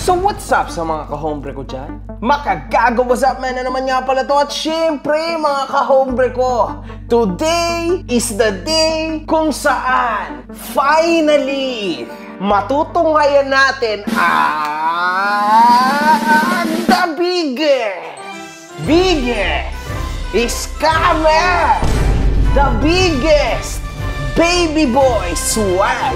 So what's up sa mga kahombre ko dyan? Makagago, what's up man? Na naman nga pala to. At syempre mga kahombre ko, today is the day kung saan finally matutunghayan natin ang the biggest scammer, the biggest baby boy swag,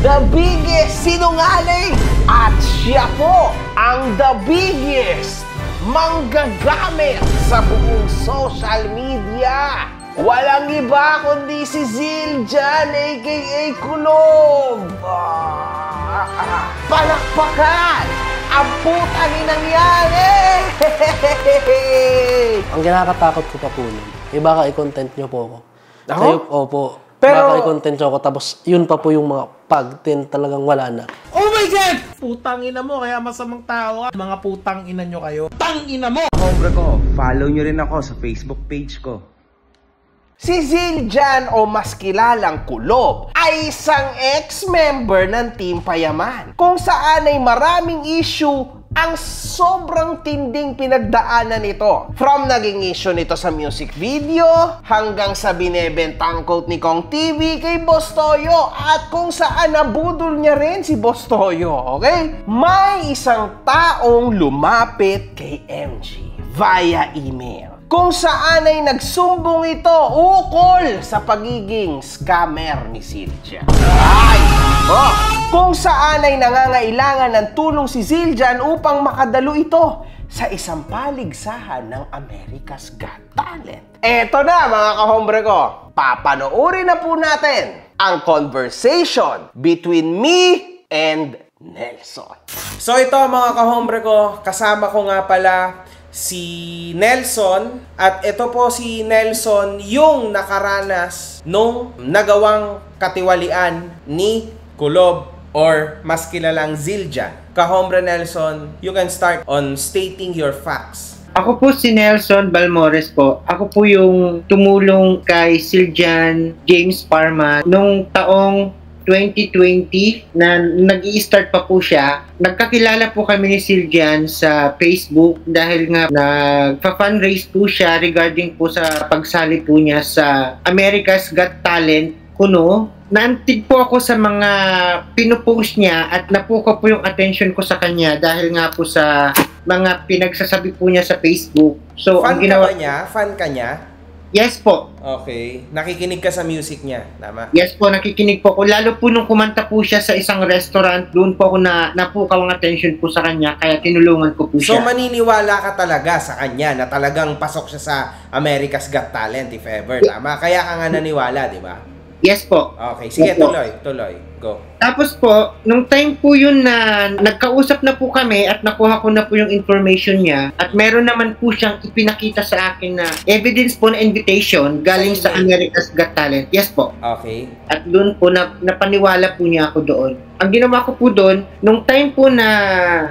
the biggest sinungaling, at siya po ang the biggest manggagamit sa buong social media. Walang iba kundi si Zildjian aka Kulob. Palakpakan ang putang inang yan Ang kinakatakot ko pa po nun, baka i-content nyo po ako. Ako? Kayo, opo. Pero baka i-content nyo ako, tapos yun pa po yung mga pag-10 talagang wala na. Oh my God! Putang ina mo, kaya masamang tao ka. Mga putang ina nyo kayo. Tang ina mo! Hombre ko, follow nyo rin ako sa Facebook page ko. si Zildjian o mas kilalang Kulob ay isang ex-member ng Team Payaman kung saan ay maraming issue ang sobrang tinding pinagdaanan nito. From naging issue nito sa music video hanggang sa binebentang quote ni Kong TV kay Boss Toyo at kung saan nabudol niya rin si Boss Toyo, okay? May isang taong lumapit kay MG via email kung saan ay nagsumbong ito ukol sa pagiging scammer ni Zildjian. Kung saan ay nangangailangan ng tulong si Zildjian upang makadalo ito sa isang paligsahan ng America's Got Talent. Eto na mga kahombre ko, papanoorin na po natin ang conversation between me and Nelson. So ito mga kahombre ko, kasama ko nga pala si Nelson at ito po si Nelson yung nakaranas nung nagawang katiwalian ni Kulob or mas kilalang Zildjian. Kahombre Nelson, you can start on stating your facts. Ako po si Nelson Balmores po. Ako po yung tumulong kay Zildjian James Parma nung taong 2020 na nag-i-start pa po siya. Nagkakilala po kami ni Zildjian sa Facebook dahil nga nagpa-fundraise po siya regarding po sa pagsali po niya sa America's Got Talent kuno. Naantig po ako sa mga pinupost niya at napuka po yung attention ko sa kanya dahil nga po sa mga pinagsasabi po niya sa Facebook. So, Fan ang ginawa ka ba niya? Fan ka niya? Yes po. Okay. Nakikinig ka sa music niya, tama? Yes po, nakikinig po ako. Lalo po nung kumanta po siya sa isang restaurant, doon po ako napukaw ang attention po sa kanya, kaya tinulungan ko po So siya. maniniwala ka talaga sa kanya na talagang pasok siya sa America's Got Talent if ever, tama? Kaya ka nga naniwala, di ba? Yes po. Okay, sige, Opo. tuloy. Go. Tapos po, nung time po yun na nagkausap na po kami at nakuha ko na po yung information niya at meron naman po siyang ipinakita sa akin na evidence po na invitation galing sa America's Got Talent. Yes po. Okay. At doon po napaniwala po niya ako doon. Ang ginawa ko po doon, nung time po na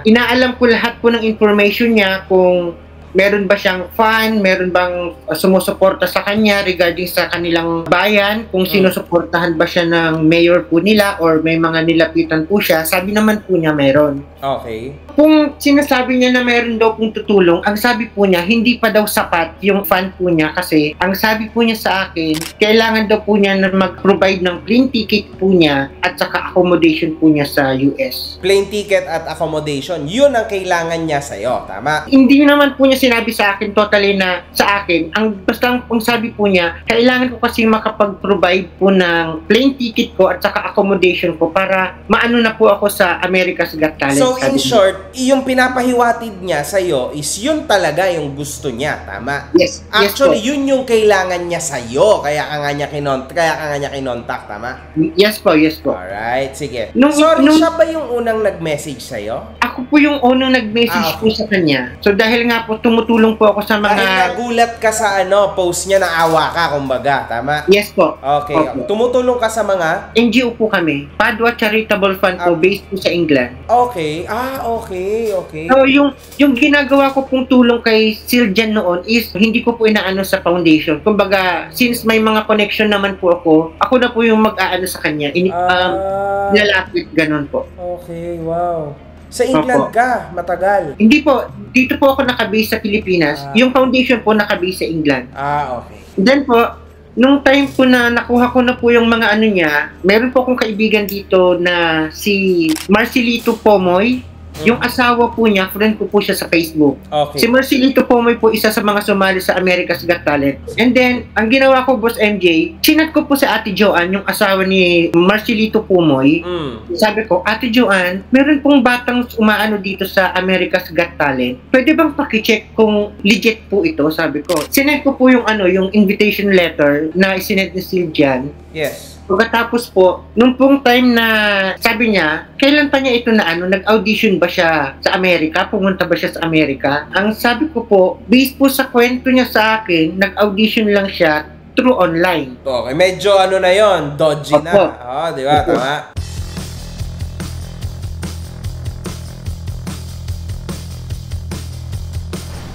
inaalam ko lahat po ng information niya kung meron ba siyang fan, meron bang sumusuporta sa kanya regarding sa kanilang bayan, kung sinusuportahan ba siya ng mayor po nila or may mga nilapitan po siya, sabi naman po niya meron. Okay. Kung sinasabi niya na meron daw pong tutulong, ang sabi po niya, hindi pa daw sapat yung fan po niya kasi ang sabi po niya sa akin, kailangan daw po niya na mag-provide ng plane ticket po niya at saka accommodation po niya sa US. Plane ticket at accommodation, yun ang kailangan niya sa'yo, tama? Hindi naman po niya sinabi sa akin totally na sa akin. Basta ang sabi po niya, kailangan ko kasi makapag-provide po ng plane ticket ko at saka accommodation ko para maano na po ako sa America's Got Talent. So in short, yung pinapahiwatid niya sa'yo is yun talaga yung gusto niya, tama? Yes. Actually, Yes po. yun yung kailangan niya sa'yo, kaya ka nga niya kinontak, tama? Yes po. Alright, sige. Nung- Siya ba yung unang nag-message sa'yo? Ako po yung unang nag-message po sa kanya. So dahil nga po tumutulong po ako sa Dahil mga... nagulat ka sa post niya na awa ka, kumbaga, tama? Yes po. Okay, Opo. tumutulong ka sa mga... NGO po kami. Padua Charitable Fund po, based po sa England. Okay, okay. So, yung ginagawa ko pong tulong kay Zildjian noon is hindi ko po inaano sa foundation. Kumbaga, since may mga connection naman po ako na po yung mag-aano sa kanya. Nilalapit, ganun po. Okay, wow. Sa England Opo. ka, matagal. Hindi po, dito po ako nakabase sa Pilipinas. Yung foundation po nakabase sa England. Okay. Then po, nung time po na nakuha ko na po yung mga ano niya, meron po akong kaibigan dito na si Marcelito Pomoy. Yung asawa po niya, friend ko po siya sa Facebook. Okay. Si Marcelito Pomoy po isa sa mga sumali sa America's Got Talent. And then, ang ginawa ko, Boss MJ, chinat ko po sa Ate Joanne, yung asawa ni Marcelito Pomoy. Sabi ko, Ate Joanne, meron pong batang umaano dito sa America's Got Talent. Pwede bang pakicheck kung legit po ito? Sabi ko. Sinend ko po yung yung invitation letter na isinend ni Siljan. Yes. Pagkatapos po, nung pong time na sabi niya, kailan pa niya ito na nag-audition ba siya sa Amerika? Pumunta ba siya sa Amerika? Ang sabi ko po, based po sa kwento niya sa akin, nag-audition lang siya through online. Okay, medyo na yon, dodgy na. Opo. Di ba? Tama.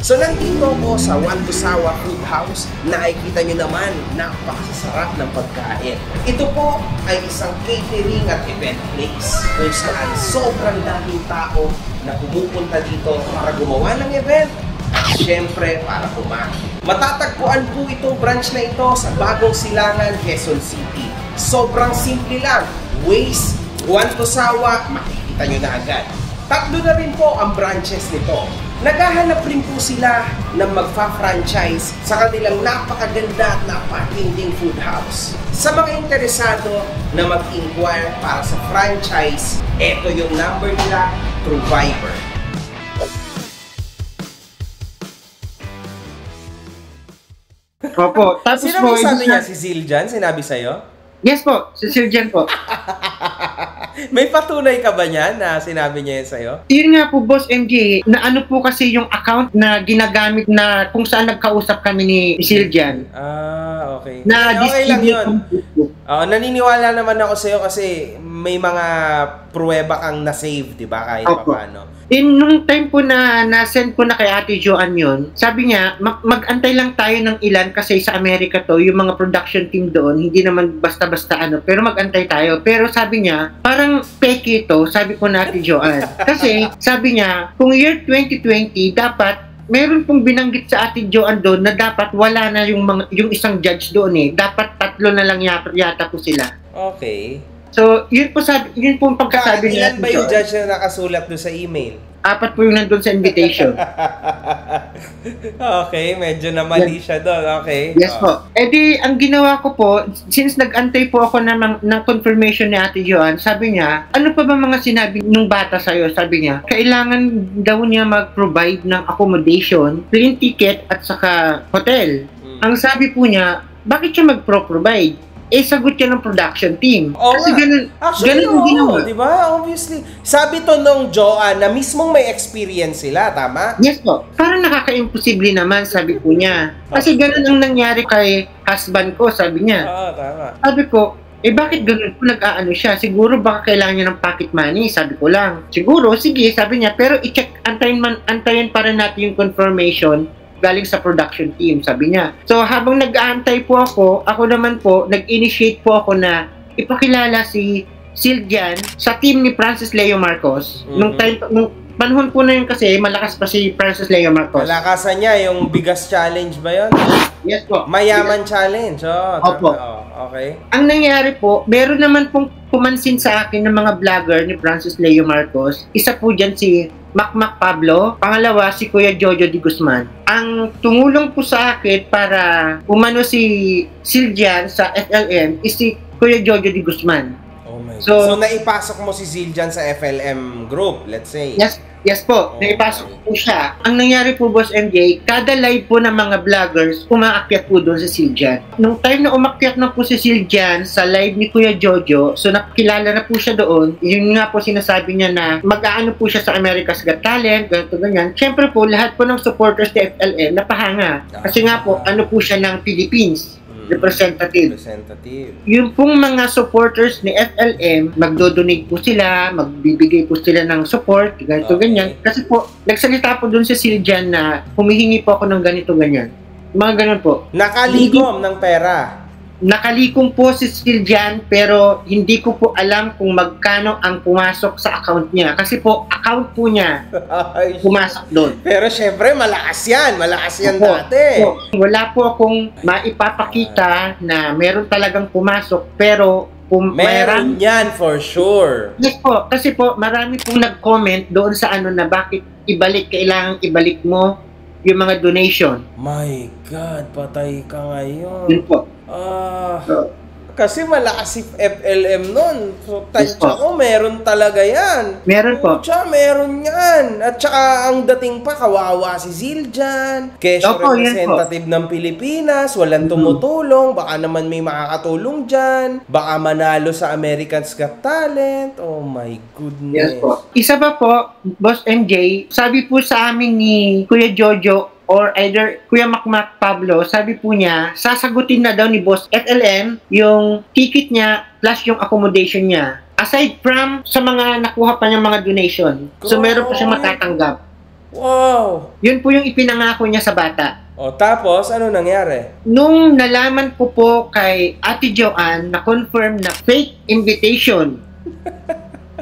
So nandito ko sa One Tusawa Food House, nakikita nyo naman, napakasarap ng pagkain. Ito po ay isang catering at event place kung saan sobrang daming tao na pumupunta dito para gumawa ng event at syempre para kumain. Matatagpuan po itong branch na ito sa Bagong Silangan, Quezon City. Sobrang simple lang. Waze, One Tusawa, makikita nyo na agad. Tatlo na rin po ang branches nito. Naghahanap rin po sila ng magfa-franchise sa kanilang napakaganda at napakatinding food house. Sa mga interesado na mag-inquire para sa franchise, ito yung number nila through Viber. Opo. Tapos Sino po, may sabi niya? Si Zildjian? Sinabi sa'yo? Yes po, si Siljan po. May patunay ka ba niyan na sinabi niya yun sa'yo? Yun nga po, Boss MJ, na ano po kasi yung account na ginagamit na kung saan nagkausap kami ni Siljan. Okay. Na Okay lang yun. distribute. Naniniwala naman ako sa'yo kasi may mga pruweba kang na-save, di ba? Kahit Opo. paano. Nung time po na na-send ko na kay Ate Joanne yun, sabi niya, mag-antay lang tayo ng ilan kasi sa Amerika to, yung mga production team doon, hindi naman basta-basta pero mag-antay tayo. Pero sabi niya, parang peke ito, sabi ko na Ate Joanne. Kasi, sabi niya, kung year 2020, dapat meron pong binanggit sa Ate Joanne doon na dapat wala na yung isang judge doon eh. Dapat 3 na lang yata po sila. Okay. So, yun po ang pagkasabi niya. Ilan ba yung judge na nakasulat doon sa email? 4 po yung nandun sa invitation. Okay, medyo na mali siya doon. Okay. Yes po. Eh di, ang ginawa ko po, since nag-antay po ako ng confirmation ni Ate Joanne, sabi niya, ano pa ba mga sinabi ng bata sa'yo? Sabi niya, kailangan daw niya mag-provide ng accommodation, plane ticket at saka hotel. Ang sabi po niya, bakit siya mag-provide? Sagot siya ng production team. Kasi ganun ang ginawa. Di ba? Obviously. Sabi to nung Joanne na mismong may experience sila, tama? Yes po. Parang nakaka-imposible naman, sabi po niya. Kasi ganun ang nangyari kay husband ko, sabi niya. Oo, tama. Sabi ko, bakit ganun po nag-aano siya? Siguro baka kailangan niya ng pocket money, sabi ko lang. Siguro, sige, sabi niya, pero i-check, antayin pa rin natin yung confirmation galing sa production team, sabi niya. So, habang nag-aantay po ako naman po, nag-initiate po ako na ipakilala si Siljan sa team ni Francis Leo Marcos. Nung panahon po na yun kasi, malakas pa si Francis Leo Marcos. Malakasan niya, yung biggest challenge ba yun? Yes po. Mayaman challenge. Opo. Okay. Ang nangyari po, meron naman pong pumansin sa akin ng mga vlogger ni Francis Leo Marcos. Isa po dyan si Macmac Pablo. Pangalawa, si Kuya Jojo Di Guzman. Ang tumulong po sa akin para umano si Siljan sa FLM is si Kuya Jojo Di Guzman. Oh my God. So, So, naipasok mo si Siljan sa FLM group, let's say. Yes po, naipasok po siya. Ang nangyari po, Boss MJ, kada live po ng mga vloggers, umaakyat po doon si Siljan. Nung time na umakyat na po si Siljan sa live ni Kuya Jojo, so nakilala na po siya doon, yun nga po sinasabi niya na mag-aano po siya sa America's Got Talent, ganito ganyan. Siyempre po, lahat po ng supporters ni FLM napahanga. Kasi nga po, ano po siya ng Philippines. Representative. Yung pong mga supporters ni FLM, magdo-donate po sila, magbibigay po sila ng support, ganito, ganyan. Kasi po, nagsalita po dun si Siljan na humihingi po ako ng ganito, ganyan. Mga ganun po. Nakaligom ng pera. Nakalikom po si Siljan pero hindi ko po alam kung magkano ang pumasok sa account niya. Kasi po, account po niya Ay, pumasok doon. pero syempre, malakas yan. Malakas yan Opo. dati. So, wala po akong maipapakita na meron talagang pumasok pero Meron yan for sure. Yes po, kasi po marami pong nag-comment doon sa ano na bakit kailangang ibalik mo yung mga donation. My God, patay ka ngayon. Yun po. So, Kasi malakas si FLM nun. So, Yes tansya po. ko, meron talaga yan. Meron po. Pucha, meron yan. At saka, ang dating pa, kawawa si Zildjian. Kesyo Opo, yan po. representative ng Pilipinas. Walang tumutulong. Baka naman may makakatulong dyan. Baka manalo sa American's Got Talent. Oh my goodness. yes po. Isa pa po, Boss MJ, sabi po sa amin ni Kuya Jojo or either Kuya Makmak Pablo, sabi po niya, sasagutin na daw ni Boss FLM yung ticket niya plus yung accommodation niya. Aside from sa mga nakuha pa niyang mga donation. So meron pa siya matatanggap. Wow. Yun po yung ipinangako niya sa bata. O, tapos, ano nangyari? Nung nalaman ko po kay Ate Joanne na confirm na fake invitation,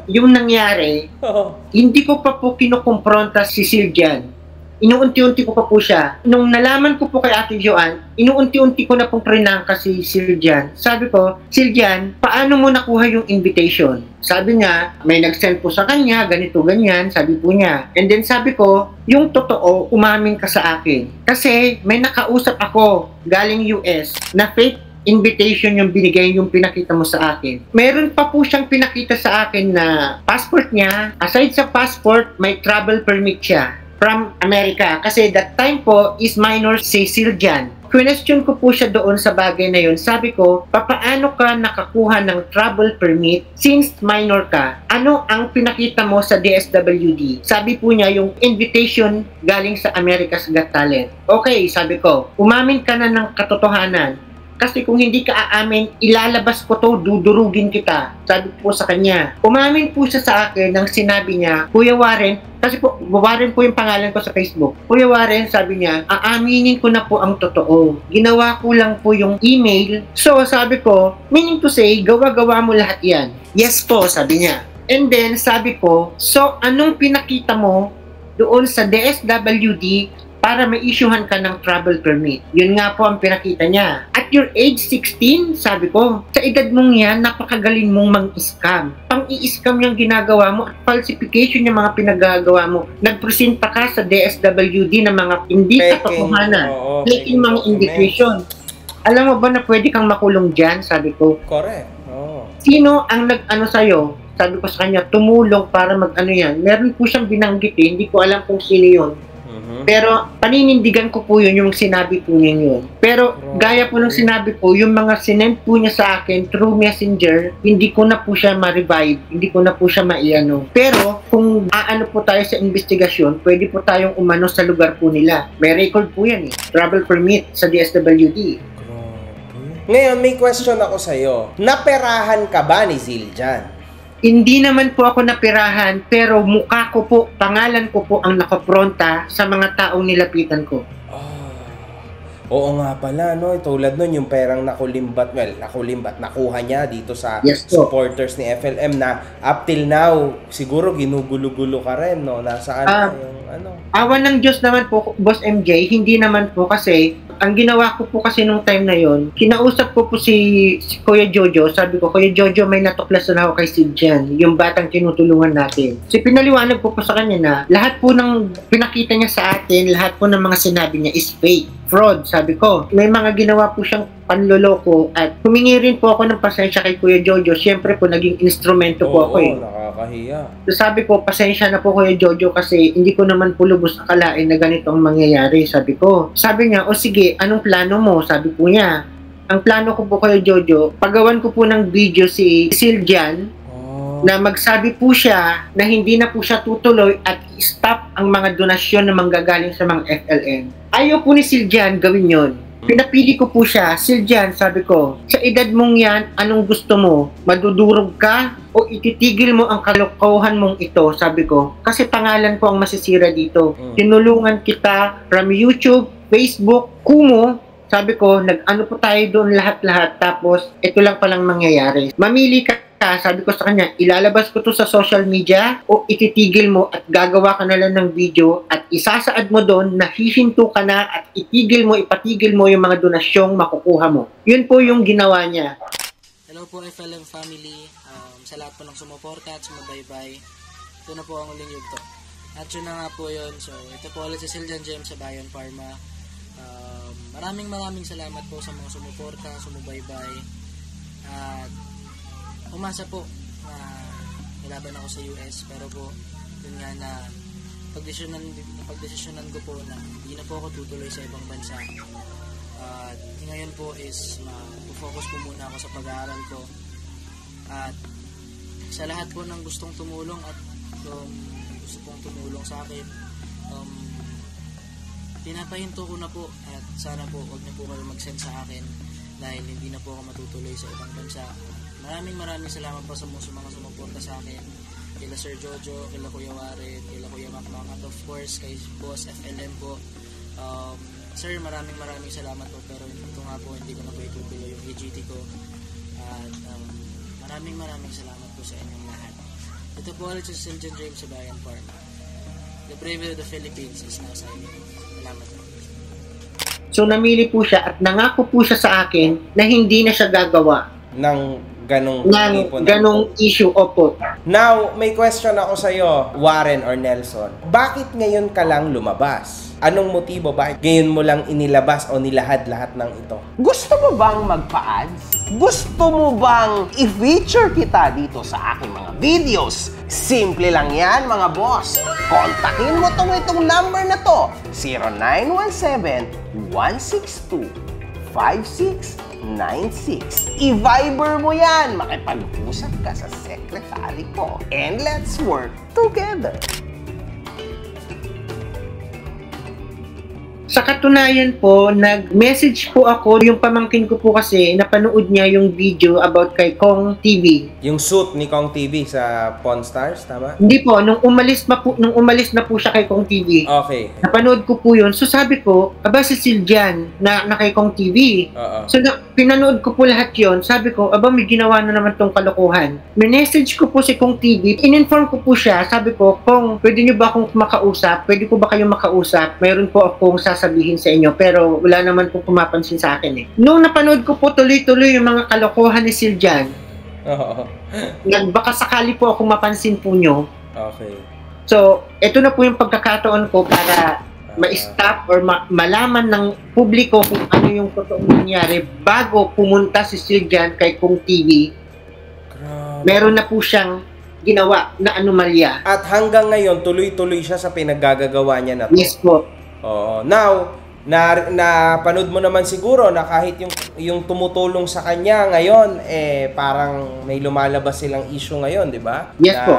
yung nangyari, Oh. hindi ko pa po kinukumpronta si Siljan. Inuunti-unti ko pa po siya. Nung nalaman ko po kay Ate Joanne, inuunti-unti ko na pong prinangka si Siljan. Sabi ko, Siljan, paano mo nakuha yung invitation? Sabi niya, may nag-send po sa kanya, ganito, ganyan, sabi po niya. And then sabi ko, yung totoo, umamin ka sa akin. Kasi may nakausap ako galing US na fake invitation yung binigay, yung pinakita mo sa akin. Meron pa po siyang pinakita sa akin na passport niya. Aside sa passport, may travel permit siya from America. Kasi that time po is minor si Siljan. Question ko po siya doon sa bagay na yun. Sabi ko, papaano ka nakakuha ng travel permit since minor ka? Ano ang pinakita mo sa DSWD? Sabi po niya yung invitation galing sa America's Got Talent. Okay, sabi ko, umamin ka na ng katotohanan. Kasi kung hindi ka aamin, ilalabas ko to, dudurugin kita. Sabi po sa kanya. Umamin po siya sa akin nang sinabi niya, Kuya Warren, kasi po, Warren po yung pangalan ko sa Facebook. Kuya Warren, sabi niya, aaminin ko na po ang totoo. Ginawa ko lang po yung email. So, sabi ko, meaning to say, gawa-gawa mo lahat yan. Yes po, sabi niya. And then, sabi ko, so, anong pinakita mo doon sa DSWD para ma-issuehan ka ng travel permit? Yun nga po ang pinakita niya. At your age 16, sabi ko, sa edad mong yan, napakagaling mong mang-scam. Pang-i-scam yung ginagawa mo at falsification yung mga pinagagawa mo. Nagpresenta ka sa DSWD ng mga hindi katotohanan. Oo, Faking mga documents. invitation. Alam mo ba na pwede kang makulong dyan? Sabi ko, Correct. Oo. sino ang nag-ano sa'yo? Sabi ko sa kanya, tumulong para mag-ano yan. Meron po siyang binanggit eh. Hindi ko alam kung sino yun. Pero paninindigan ko po yun yung sinabi po niya yun. Pero gaya po ng sinabi po, yung mga sinend po niya sa akin through messenger, hindi ko na po siya ma-revive, hindi ko na po siya maiano. Pero kung aano po tayo sa investigasyon, pwede po tayong umano sa lugar po nila. May record po yan eh. Travel permit sa DSWD. Ngayon, may question ako sa'yo. Naperahan ka ba ni Zildjian? Hindi naman po ako napirahan, pero mukha ko po, pangalan ko po ang nakapronta sa mga taong nilapitan ko. Oo nga pala, no? Tulad nun, yung perang nakulimbat, nakuha niya dito sa Yes, po. supporters ni FLM na up till now, siguro ginugulo-gulo ka rin, no? Nasaan na yung ano? Awan ng Diyos naman po, Boss MJ, hindi naman po kasi, ang ginawa ko po kasi nung time na yon, kinausap ko po si Kuya Jojo, sabi ko, Kuya Jojo, may natuklasan ako kay Siljan, yung batang tinutulungan natin. So pinaliwanag ko po sa kanya na, lahat po ng pinakita niya sa atin, lahat po ng mga sinabi niya is fake, fraud, sabi ko. May mga ginawa po siyang panloloko at humingi rin po ako ng pasensya kay Kuya Jojo. Siyempre po, naging instrumento po ako eh. Nakakahiya. So sabi ko, pasensya na po Kuya Jojo kasi hindi ko naman po lubos akalain na ganito ang mangyayari, sabi ko. Sabi niya, o sige, anong plano mo? Sabi po niya. Ang plano ko po Kuya Jojo, pagawan ko po ng video si Siljan na magsabi po siya na hindi na po siya tutuloy at stop ang mga donasyon na manggagaling sa mga FLN. Ayaw po ni Siljan gawin yon. Pinapili ko po siya, Siljan, sabi ko, sa edad mong yan, anong gusto mo? Madudurog ka o ititigil mo ang kalokohan mong ito, sabi ko. Kasi pangalan ko ang masisira dito. Tinulungan kita from YouTube, Facebook, Kumu, Sabi ko, nag-ano po tayo doon lahat-lahat, tapos ito lang palang mangyayari. Mamili ka, sabi ko sa kanya, ilalabas ko to sa social media o ititigil mo at gagawa ka na lang ng video at isasaad mo doon na hihinto ka na at ipatigil mo yung mga donasyong makukuha mo. Yun po yung ginawa niya. Hello po FLM family, sa lahat po ng sumuporta at sumabaybay. Ito na po ang uling yugto. At yun na nga po yun. So ito po ulit si Siljan James sa Bayan Pharma. Maraming salamat po sa mga sumuporta, sumubaybay. At umasa po na nilaban ako sa US, pero po yun nga na pagdesisyonan ko po na hindi na po ako tutuloy sa ibang bansa. At ngayon po is focus po muna ako sa pag-aaral ko. At sa lahat po ng gustong tumulong at gusto pong tumulong sa akin, pinapahinto ko na po at sana po huwag na po kayo mag-send sa akin dahil hindi na po ako matutuloy sa ibang bansa. Maraming salamat po sa mga sumuporta sa akin, kila Sir Jojo, kila Kuya Warren, kila Kuya Makmak, at of course kay Boss FLM po. Sir, maraming salamat po, pero ito nga po hindi ko na po itutuloy yung AGT ko. At maraming salamat po sa inyong lahat. Ito po ulit si Siljan James sa Bayan Pharma. The bravery of the Philippines is now signing. Salamat po. So namili po siya at nangako po siya sa akin na hindi na siya gagawa ng ganong issue. Opo. Now, may question ako sa'yo, Warren or Nelson. Bakit ngayon ka lang lumabas? Anong motibo? Bakit ngayon mo lang inilabas o nilahad lahat ng ito? Gusto mo bang magpa-ads? Gusto mo bang i-feature kita dito sa aking mga videos? Simple lang yan, mga boss. Kontakin mo itong number na to. 0917-162-5696. I-Viber mo yan. Makipag-usap ka sa secretary ko. And let's work together. Sa katunayan po, nag-message po ako, yung pamangkin ko po kasi, napanood niya yung video about kay Kong TV. Yung suit ni Kong TV sa Pawn Stars, tama? Hindi po, nung umalis na po siya kay Kong TV. Okay. Napanood ko po yun. So sabi ko, aba si Siljan na kay Kong TV. So pinanood ko po lahat yun. Sabi ko, aba may ginawa na naman tong kalokohan. Minessage ko po si Kong TV. In-inform ko po siya. Sabi ko, Kong, pwede niyo ba akong makausap? Pwede ko ba kayong makausap? Mayroon po akong sasabihin sa inyo, pero wala naman pong pumapansin sa akin eh. Nung napanood ko po tuloy-tuloy yung mga kalokohan ni Siljan, baka sakali po ako mapansin po nyo. Okay. So, ito na po yung pagkakataon ko para ma-stop or malaman ng publiko kung ano yung totoong nangyari bago pumunta si Siljan kay Kong TV. Meron na po siyang ginawa na anomalya. At hanggang ngayon, tuloy-tuloy siya sa pinaggagawa niya na to. Yes po. Now, napanood mo naman siguro na kahit yung tumutulong sa kanya ngayon, parang may lumalabas silang issue ngayon, di ba? Yes po.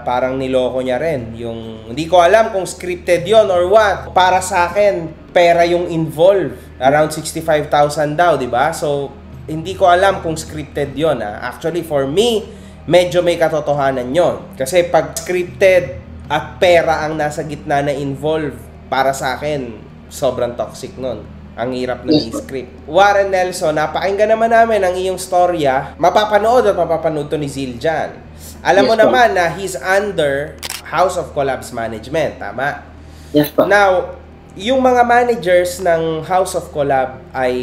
Parang niloko niya rin. Hindi ko alam kung scripted yon or what. Para sa akin, pera yung involved. Around 65,000 daw, di ba? So, hindi ko alam kung scripted yon. Actually, for me, medyo may katotohanan yon. Kasi pag scripted at pera ang nasa gitna na involved, para sa akin, sobrang toxic nun. Ang hirap na i-script. Warren Nelson, napakinggan naman namin ang iyong storya. Mapapanood at mapapanood to ni Siljan. Alam mo naman na he's under House of Collabs Management, tama? Yes po. Now, yung mga managers ng House of Collab ay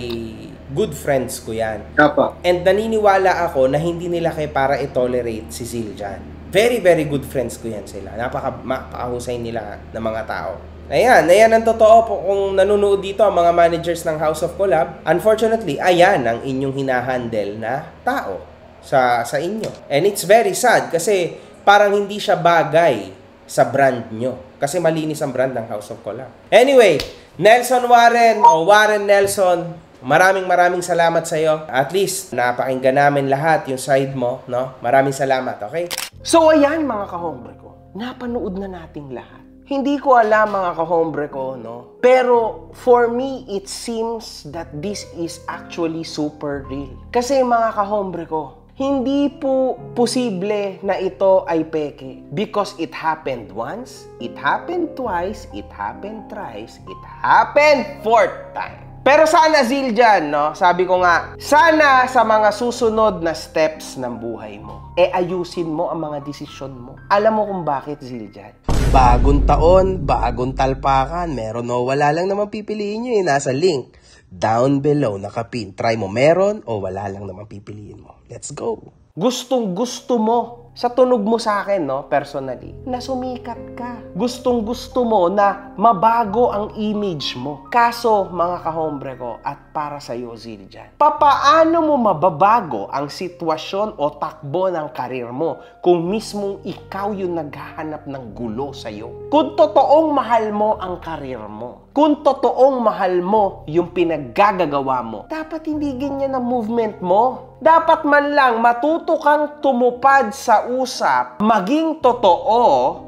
good friends ko yan. Opo. And naniniwala ako na hindi nila kayo para i-tolerate si Siljan. Very, very good friends ko yan sila. Napakahusay nila ng mga tao. Ayan ang totoo po kung nanonood dito ang mga managers ng House of Collab. Unfortunately, ayan ang inyong hinahandle na tao sa inyo. And it's very sad kasi parang hindi siya bagay sa brand nyo. Kasi malinis ang brand ng House of Collab. Anyway, Nelson Warren o Warren Nelson, maraming salamat sa iyo. At least, napakinggan namin lahat yung side mo, no? Maraming salamat, okay? So, ayan mga kahombre ko. Napanood na nating lahat. Hindi ko alam mga kahombre ko, no? Pero for me, it seems that this is actually super real. Kasi mga kahombre ko, hindi po posible na ito ay peke. Because it happened once, it happened twice, it happened thrice, it happened fourth time. Pero sana, Zildjian, no? Sabi ko nga, sana sa mga susunod na steps ng buhay mo, ayusin mo ang mga desisyon mo. Alam mo kung bakit, Zildjian? Bagong taon, bagong talpakan. Meron o wala lang naman pipiliin nyo eh. Nasa link. Down below, nakapin. Try mo meron o wala lang naman pipiliin mo. Let's go! Gustong-gusto mo sa tunog mo sa akin, no, personally, na sumikat ka. Gustong-gusto mo na mabago ang image mo. Kaso, mga kahombre ko, at para sa iyo, Zildjian, papaano mo mababago ang sitwasyon o takbo ng karir mo kung mismong ikaw yung naghahanap ng gulo sa iyo? Kung totoong mahal mo ang karir mo, kung totoong mahal mo yung pinaggagawa mo, dapat hindi ganyan ang movement mo. Dapat man lang matuto kang tumupad sa usap, maging totoo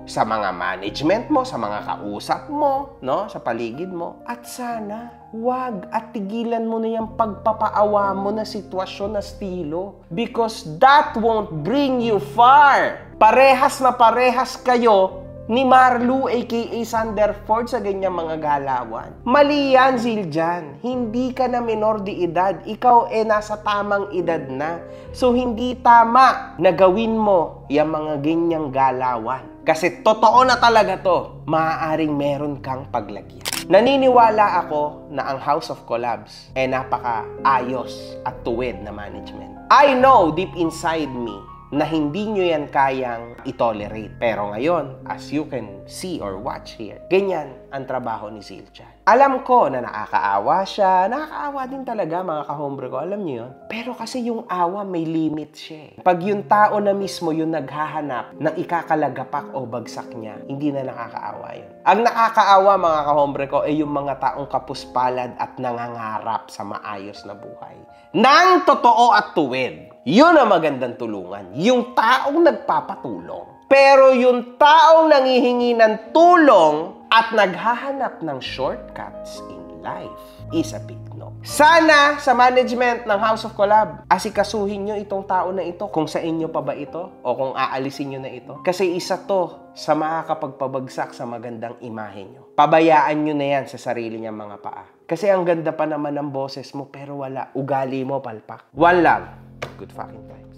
sa mga management mo, sa mga kausap mo, no, sa paligid mo. At sana, wag at tigilan mo na yung pagpapaawa mo na sitwasyon na estilo. Because that won't bring you far. Parehas na parehas kayo ni Marlu aka Sanderford sa ganyang mga galawan. Mali yan, Zildjian. Hindi ka na menor de edad. Ikaw nasa tamang edad na. So, hindi tama na gawin mo yung mga ganyang galawan. Kasi totoo na talaga to. Maaaring meron kang paglagyan. Naniniwala ako na ang House of Collabs napaka-ayos at tuwid na management. I know deep inside me na hindi nyo yan kayang itolerate. Pero ngayon, as you can see or watch here, ganyan ang trabaho ni Zildjian. Alam ko na nakakaawa siya. Nakakaawa din talaga, mga kahombre ko. Alam nyo yun? Pero kasi yung awa may limit siya. Pag yung tao na mismo yung naghahanap ng ikakalagapak o bagsak niya, hindi na nakakaawa yun. Ang nakakaawa, mga kahombre ko, ay yung mga taong kapuspalad at nangangarap sa maayos na buhay. Nang totoo at tuwid. Yun ang magandang tulungan. Yung taong nagpapatulong. Pero yung taong nangihingi ng tulong at naghahanap ng shortcuts in life is a big no. Sana sa management ng House of Collab, asikasuhin nyo itong tao na ito kung sa inyo pa ba ito o kung aalisin nyo na ito. Kasi isa to sa makakapagpabagsak sa magandang imahe nyo. Pabayaan nyo na yan sa sarili niyang mga paa. Kasi ang ganda pa naman ng boses mo pero wala. Ugali mo palpak. One love. Good fucking times.